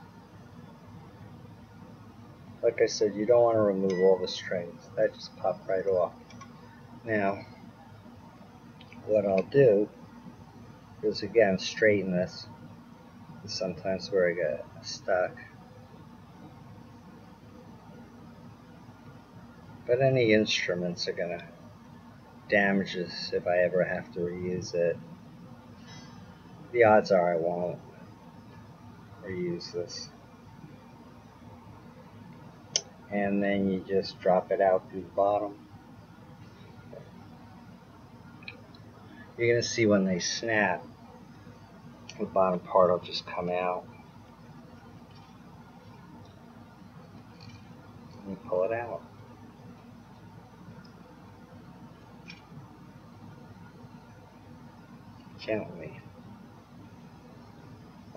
Like I said, you don't want to remove all the strings. That just popped right off. Now, what I'll do is again straighten this. Sometimes where I get stuck. But any instruments are going to damage this if I ever have to reuse it. The odds are I won't reuse this. And then you just drop it out through the bottom. You're going to see when they snap, the bottom part will just come out. And you pull it out. Gently.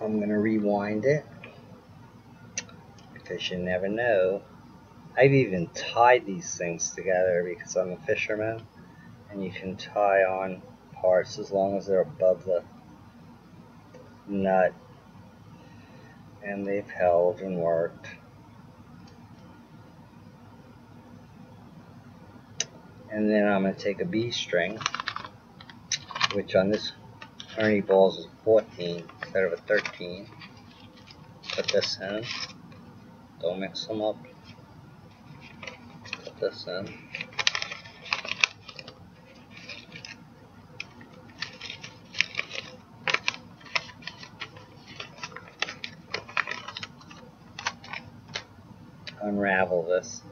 I'm going to rewind it because you never know. I've even tied these things together because I'm a fisherman, and you can tie on parts as long as they're above the nut, and they've held and worked. And then I'm going to take a B string, which on this Ernie balls is 14 instead of a 13. Put this in. Don't mix them up. Put this in. Unravel this,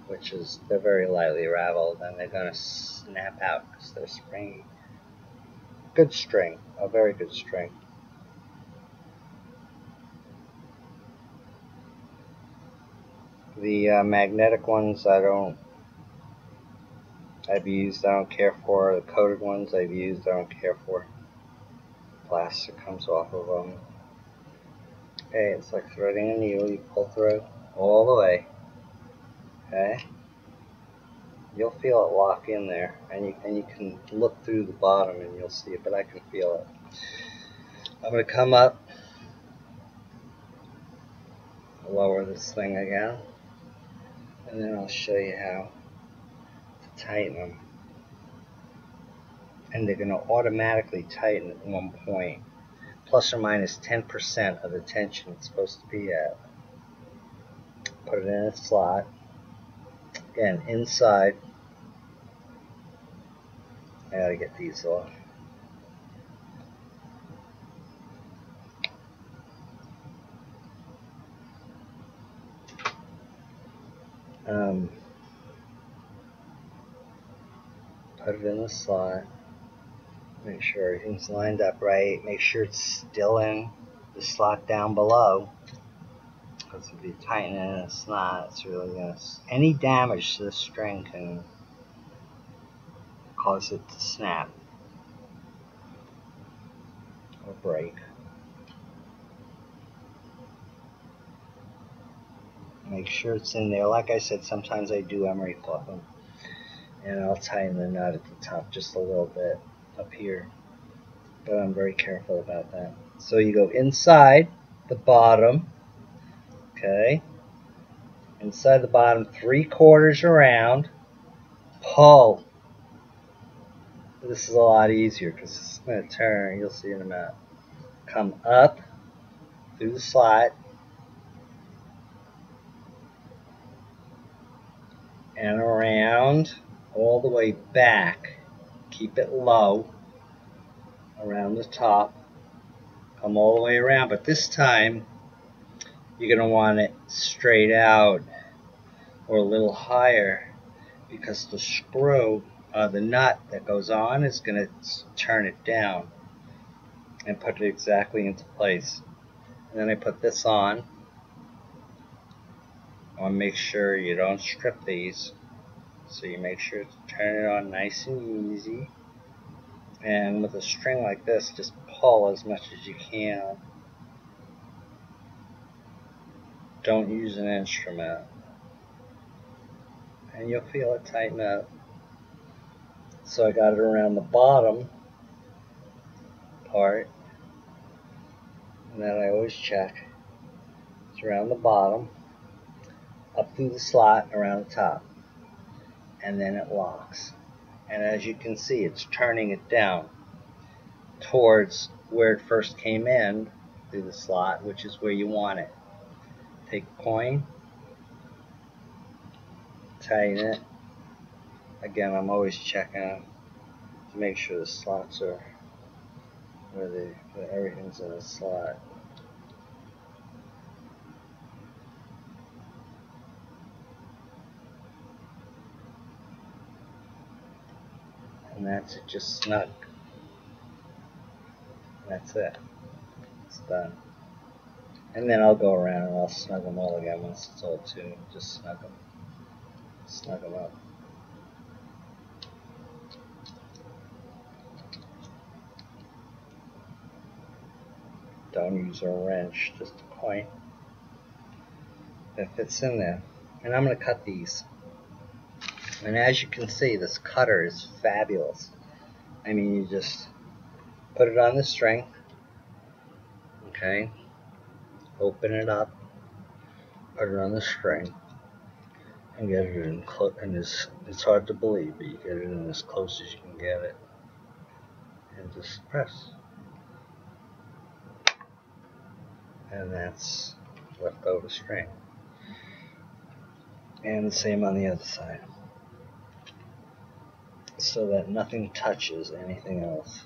which is, they're very lightly raveled, and they're going to snap out because they're springy. Good string, a very good string. The magnetic ones I've used, I don't care for. The coated ones I've used, I don't care for. Plastic comes off of them. Okay, it's like threading a needle. You pull through all the way. Okay, you'll feel it lock in there, and you can look through the bottom and you'll see it, but I can feel it. I'm going to come up, lower this thing again, and then I'll show you how to tighten them. And they're going to automatically tighten at one point, plus or minus 10% of the tension it's supposed to be at. Put it in a slot. Again, inside. I gotta get these off. Put it in the slot. Make sure everything's lined up right. Make sure it's still in the slot down below. Because if you tighten it and it's not, it's really gonna. Any damage to the string can cause it to snap or break. Make sure it's in there. Like I said, sometimes I do emery cloth them, and I'll tighten the nut at the top just a little bit up here, but I'm very careful about that. So you go inside the bottom, okay, inside the bottom 3/4 around, pull. This is a lot easier because it's going to turn. You'll see in a minute. Come up through the slot and around all the way back. Keep it low around the top. Come all the way around, but this time you're going to want it straight out or a little higher, because the screw, the nut that goes on is going to turn it down and put it exactly into place. And then I put this on. I want to make sure you don't strip these. So you make sure to turn it on nice and easy. And with a string like this, just pull as much as you can. Don't use an instrument. And you'll feel it tighten up. So I got it around the bottom part. And then I always check. It's around the bottom, up through the slot, around the top. And then it locks. And as you can see, it's turning it down towards where it first came in through the slot, which is where you want it. Take a coin, tighten it. Again, I'm always checking to make sure the slots are where everything's in a slot. And that's it, just snug. That's it. It's done. And then I'll go around and I'll snug them all again once it's all tuned. Just snug them. Snug them up. Don't use a wrench, just a coin that fits in there. And I'm going to cut these. And as you can see, this cutter is fabulous. I mean, you just put it on the string, okay, open it up, put it on the string, and get it in close. And it's hard to believe, but you get it in as close as you can get it, and just press. And that's leftover string. And the same on the other side, so that nothing touches anything else.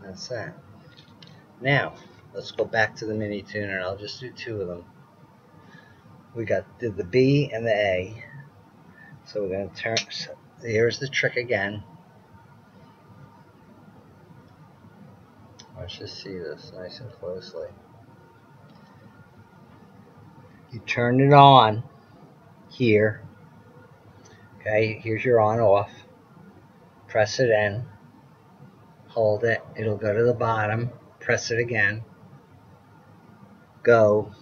That's that. Now, let's go back to the mini tuner, and I'll just do two of them. We did the B and the A. So we're going to turn, so here's the trick again. Let's just see this nice and closely. You turn it on here. Okay, here's your on off. Press it in. Hold it. It'll go to the bottom. Press it again. Go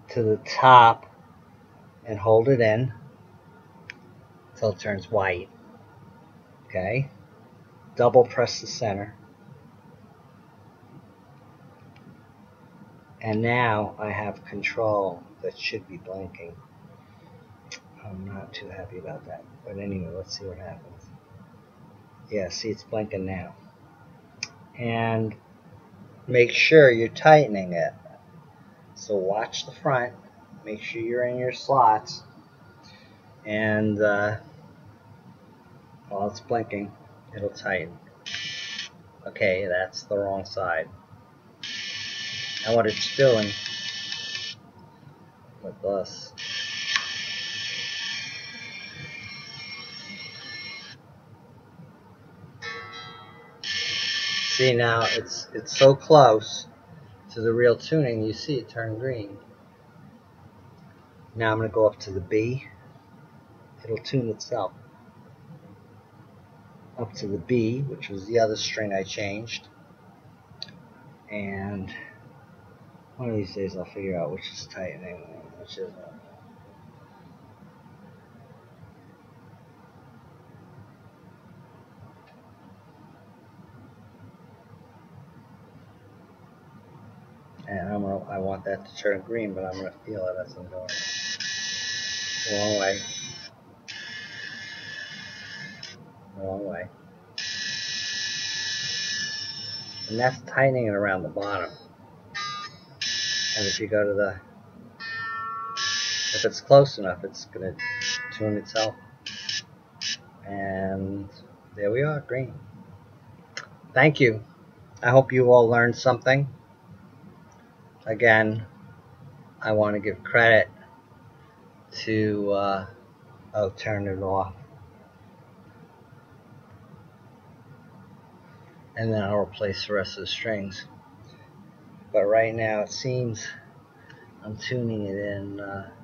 to the top and hold it in until it turns white. Okay. Double press the center. And now I have control that should be blinking. I'm not too happy about that. But anyway, let's see what happens. Yeah, see, it's blinking now. And make sure you're tightening it. So watch the front. Make sure you're in your slots. And while it's blinking, it'll tighten. Okay, that's the wrong side. And what it's doing with this, see, now it's so close to the real tuning, you see it turn green. Now I'm going to go up to the B. It'll tune itself. Up to the B, which was the other string I changed. And one of these days I'll figure out which is tightening and which isn't. And I want that to turn green, but I'm going to feel it as I'm going. Wrong way. Wrong way. And that's tightening it around the bottom. And if you go to if it's close enough, it's going to tune itself. And there we are, green. Thank you. I hope you all learned something. Again, I want to give credit to, oh, turn it off. And then I'll replace the rest of the strings. But right now it seems I'm tuning it in,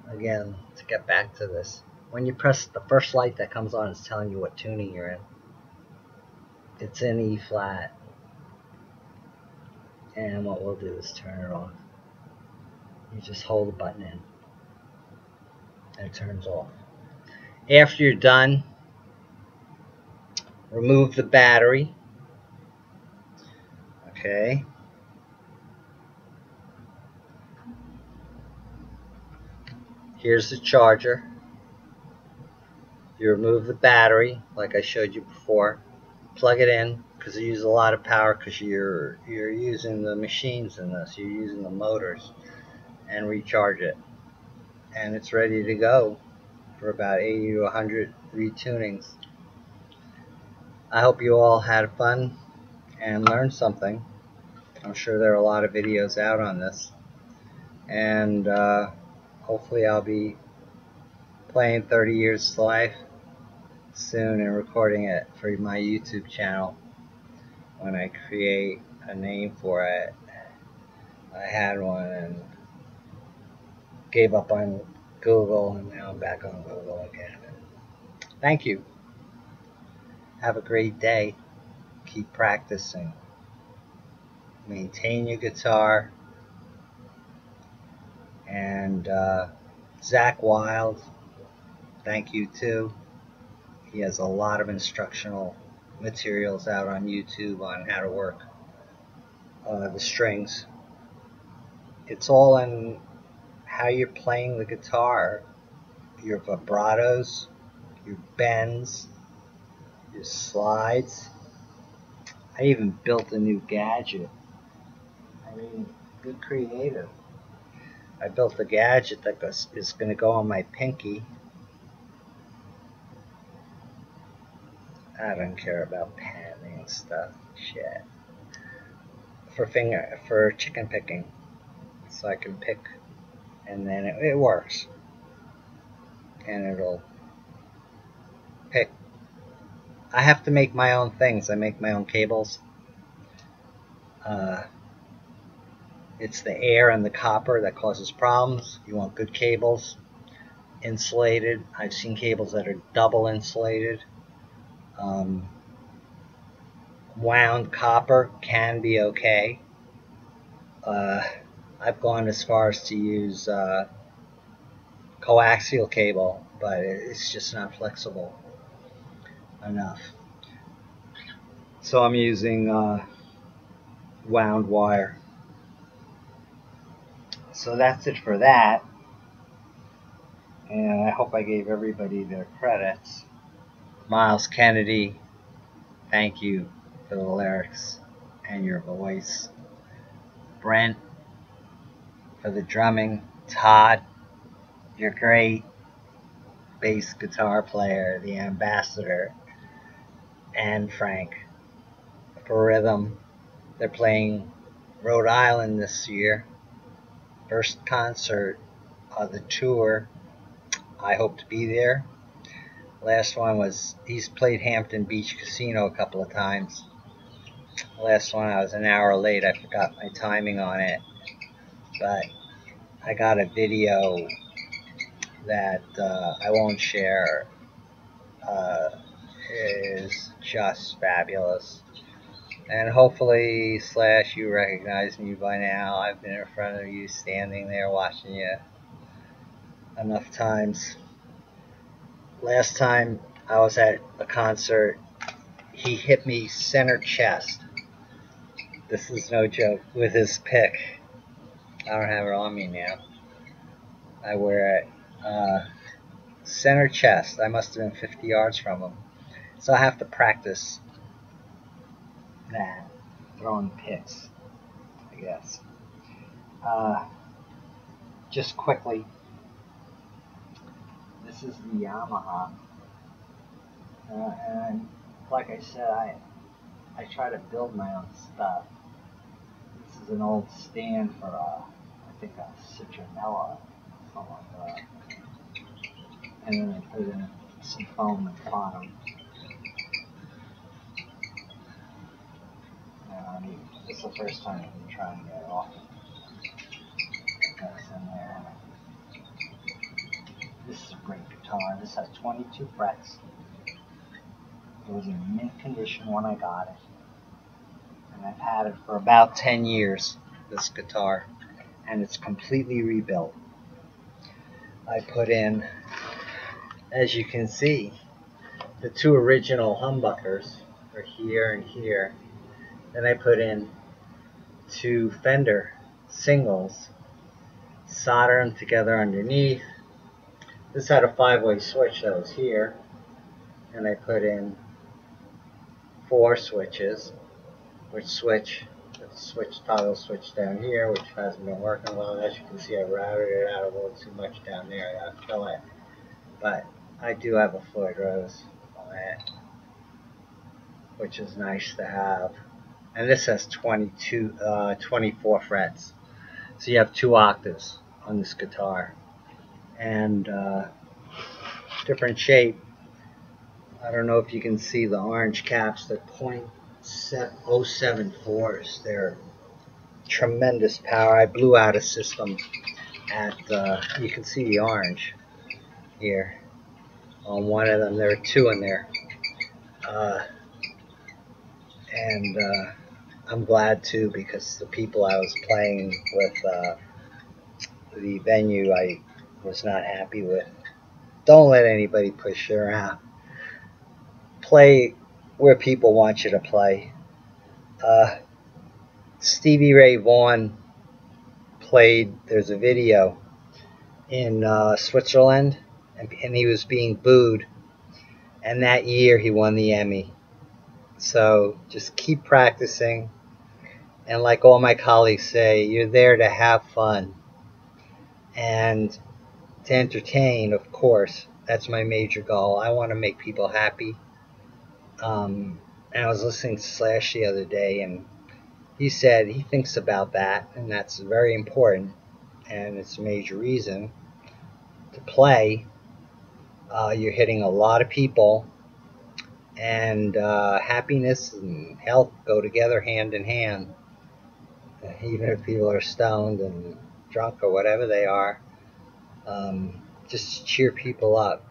again, to get back to this. When you press the first light that comes on, it's telling you what tuning you're in. It's in E flat. And what we'll do is turn it off. You just hold the button in and it turns off. After you're done, remove the battery. Okay. Here's the charger. You remove the battery, like I showed you before. Plug it in, because it uses a lot of power, because you're using the machines in this. You're using the motors, and recharge it. And it's ready to go for about 80 to 100 retunings. I hope you all had fun and learned something. I'm sure there are a lot of videos out on this. And hopefully I'll be playing 30 Years to Life soon and recording it for my YouTube channel when I create a name for it. I had one and gave up on Google, and now I'm back on Google again. Thank you. Have a great day. Keep practicing. Maintain your guitar. And Zach Wild, thank you too. He has a lot of instructional materials out on YouTube on how to work the strings. It's all in how you're playing the guitar, your vibratos, your bends, your slides. I even built a new gadget. I mean, be creative. I built a gadget that is going to go on my pinky. I don't care about padding and stuff. Shit. For chicken picking, so I can pick, and then it works, and it'll pick. I have to make my own things. I make my own cables. It's the air and the copper that causes problems. You want good cables, insulated. I've seen cables that are double insulated. Wound copper can be okay. I've gone as far as to use coaxial cable, but it's just not flexible enough. So I'm using wound wire. So that's it for that. And I hope I gave everybody their credits. Miles Kennedy, thank you for the lyrics and your voice. Brent, for the drumming. Todd, you're great. Bass guitar player, the ambassador. And Frank, for rhythm. They're playing Rhode Island this year. First concert of the tour. I hope to be there. Last one was, he's played Hampton Beach Casino a couple of times. Last one I was an hour late. I forgot my timing on it. But I got a video that I won't share. It is just fabulous. And hopefully, Slash, you recognize me by now. I've been in front of you, standing there, watching you enough times. Last time I was at a concert, he hit me center chest. This is no joke, with his pick. I don't have it on me now. I wear it. Center chest. I must have been 50 yards from him. So I have to practice that, throwing picks, I guess. Just quickly, this is the Yamaha. And like I said, I try to build my own stuff. is an old stand for, I think a citronella, something like that. And then they put in some foam at the bottom. And this is the first time I've been trying to get it off. That's in there. This is a great guitar. This has 22 frets. It was in mint condition when I got it. And I've had it for about 10 years, this guitar. And it's completely rebuilt. I put in, as you can see, the two original humbuckers are here and here. Then I put in two Fender singles, solder them together underneath. This had a 5-way switch that was here, and I put in 4 switches, which switch, toggle switch down here, which hasn't been working well. As you can see, I routed it out a little too much down there. I gotta fill it, but I do have a Floyd Rose on it, which is nice to have. And this has 24 frets, so you have 2 octaves on this guitar, and different shape. I don't know if you can see the orange caps. They're .074s. They're tremendous power. I blew out a system at, you can see the orange here on one of them. There are 2 in there. And I'm glad too, because the people I was playing with, the venue, I was not happy with. Don't let anybody push you around. Play where people want you to play. Stevie Ray Vaughan played, there's a video in Switzerland, and he was being booed, and that year he won the Emmy. So just keep practicing, and like all my colleagues say, you're there to have fun and to entertain, of course. That's my major goal. I want to make people happy. And I was listening to Slash the other day, and he said he thinks about that, and that's very important, and it's a major reason to play. You're hitting a lot of people, and happiness and health go together hand in hand. Even if people are stoned and drunk or whatever they are, just cheer people up.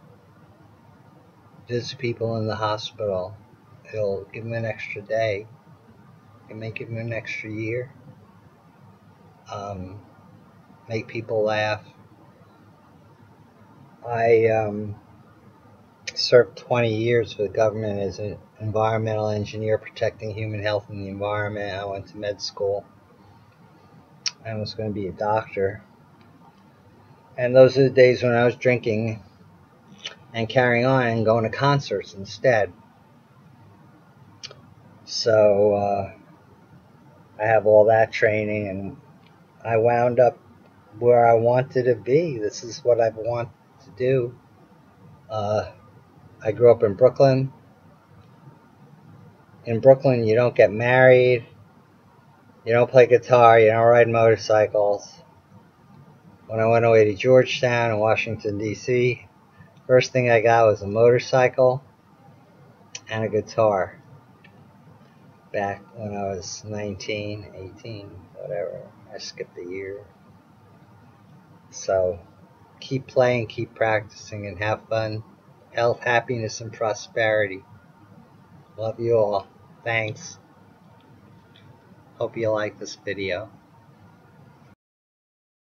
Visit people in the hospital. It'll give them an extra day. It may give them an extra year. Make people laugh. I served 20 years for the government as an environmental engineer protecting human health and the environment. I went to med school. I was going to be a doctor. And those are the days when I was drinking and carrying on and going to concerts instead. So I have all that training, and I wound up where I wanted to be. This is what I want to do. I grew up in Brooklyn. In Brooklyn, you don't get married, you don't play guitar, you don't ride motorcycles. When I went away to Georgetown and Washington, D.C., first thing I got was a motorcycle and a guitar. Back when I was 19, 18, whatever. I skipped a year. So keep playing, keep practicing, and have fun. Health, happiness, and prosperity. Love you all. Thanks. Hope you like this video.